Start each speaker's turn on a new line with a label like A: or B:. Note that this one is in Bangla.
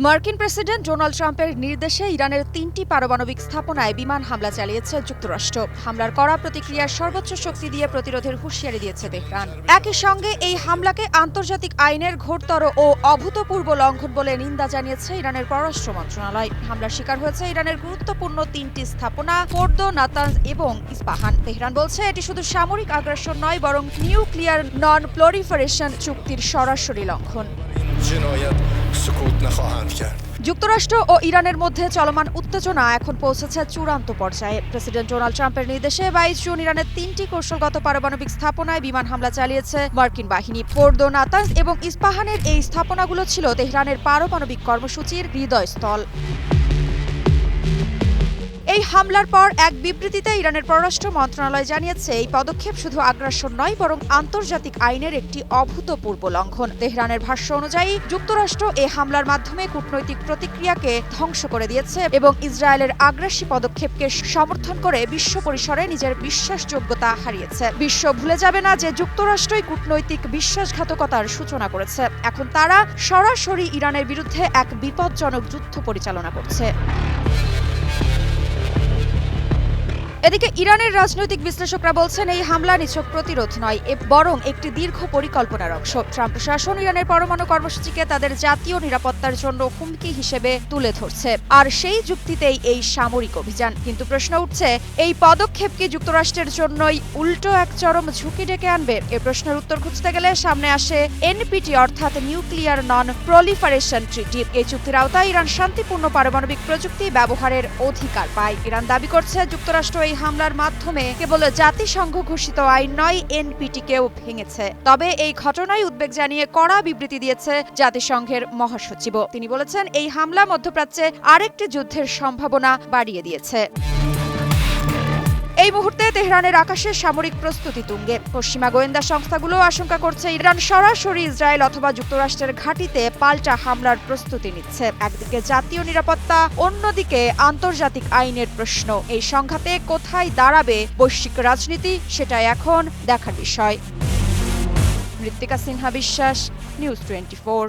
A: মার্কিন প্রেসিডেন্ট ডোনাল্ড ট্রাম্পের নির্দেশে ইরানের ৩টি পারমাণবিক স্থাপনায় বিমান হামলা চালিয়েছে যুক্তরাষ্ট্র। হামলার কড়া প্রতিক্রিয়ার সর্বোচ্চ শক্তি দিয়ে প্রতিরোধের হুঁশিয়ারি দিয়েছে তেহরান। একই সঙ্গে এই হামলাকে আন্তর্জাতিক আইনের ঘোরতর ও অভূতপূর্ব লঙ্ঘন বলে নিন্দা জানিয়েছে ইরানের পররাষ্ট্র মন্ত্রণালয়। হামলার শিকার হয়েছে ইরানের গুরুত্বপূর্ণ 3টি স্থাপনা ফোর্দো, নাতানজ এবং ইস্পাহান। তেহরান বলছে এটি শুধু সামরিক আগ্রাসন নয়, বরং নিউক্লিয়ার নন প্রলিফারেশন চুক্তির সরাসরি লঙ্ঘন। যুক্তরাষ্ট্র ও ইরানের মধ্যে চলমান উত্তেজনা এখন পৌঁছেছে চূড়ান্ত পর্যায়ে। প্রেসিডেন্ট ডোনাল্ড ট্রাম্পের নির্দেশে 22 জুন ইরানের 3টি কৌশলগত পারমাণবিক স্থাপনায় বিমান হামলা চালিয়েছে মার্কিন বাহিনী। ফোর্দো, নাতানজ এবং ইস্পাহানের এই স্থাপনাগুলো ছিল তেহরানের পারমাণবিক কর্মসূচির হৃদয়স্থল। এই হামলার পর এক বিবৃতিতে ইরানের পররাষ্ট্র মন্ত্রণালয় জানিয়েছে এই পদক্ষেপ শুধু আগ্রাসন নয়, বরং আন্তর্জাতিক আইনের একটি অভূতপূর্ব লঙ্ঘন। তেহরানের ভাষ্য অনুযায়ী যুক্তরাষ্ট্র এই হামলার মাধ্যমে কূটনৈতিক প্রতিক্রিয়াকে ধ্বংস করে দিয়েছে এবং ইসরায়েলের আগ্রাসী পদক্ষেপকে সমর্থন করে বিশ্ব পরিসরে নিজের বিশ্বাসযোগ্যতা হারিয়েছে। বিশ্ব ভুলে যাবে না যে যুক্তরাষ্ট্রই কূটনৈতিক বিশ্বাসঘাতকতার সূচনা করেছে। এখন তারা সরাসরি ইরানের বিরুদ্ধে এক বিপজ্জনক যুদ্ধ পরিচালনা করছে। এদিকে ইরানের রাজনৈতিক বিশ্লেষকরা বলছেন এই হামলা নিছক প্রতিরোধ নয়, বরং একটি দীর্ঘ পরিকল্পনার অংশ। ট্রাম্প প্রশাসন ইরানের পরমাণু কর্মসূচিকে তাদের জাতীয় নিরাপত্তার জন্য হুমকি হিসেবে তুলে ধরছে, আর সেই যুক্তিতেই এই সামরিক অভিযান। কিন্তু প্রশ্ন উঠছে, এই পদক্ষেপ কি যুক্তরাষ্ট্রের জন্যই উল্টো এক চরম ঝুঁকি ডেকে আনবে? এ প্রশ্নের উত্তর খুঁজতে গেলে সামনে আসে এনপিটি অর্থাৎ নিউক্লিয়ার নন প্রলিফারেশন ট্রিটি। এই চুক্তির আওতায় ইরান শান্তিপূর্ণ পারমাণবিক প্রযুক্তি ব্যবহারের অধিকার পায়। ইরান দাবি করছে যুক্তরাষ্ট্র এই হামলার মাধ্যমে কেবল জাতিসংঘ ঘোষিত আইন নয়, এনপিটিকেও ভেঙেছে। তবে এই ঘটনায় উদ্বেগ জানিয়ে কড়া বিবৃতি দিয়েছে জাতিসংঘের মহাসচিব। তিনি বলেছেন এই হামলা মধ্যপ্রাচ্যে আরেকটি যুদ্ধের সম্ভাবনা বাড়িয়ে দিয়েছে। এই মুহূর্তে তেহরানের আকাশে সামরিক প্রস্তুতি তুঙ্গে। পশ্চিমা গোয়েন্দা সংস্থাগুলো আশঙ্কা করছে ইরান সরাসরি ইসরায়েল অথবা যুক্তরাষ্ট্রের ঘাঁটিতে পাল্টা হামলার প্রস্তুতি নিচ্ছে। একদিকে জাতীয় নিরাপত্তা, অন্যদিকে আন্তর্জাতিক আইনের প্রশ্ন। এই সংঘাতে কোথায় দাঁড়াবে বৈশ্বিক রাজনীতি, সেটা এখন দেখার বিষয়। মৃত্তিকা সিনহা বিশ্বাস, নিউজ 24।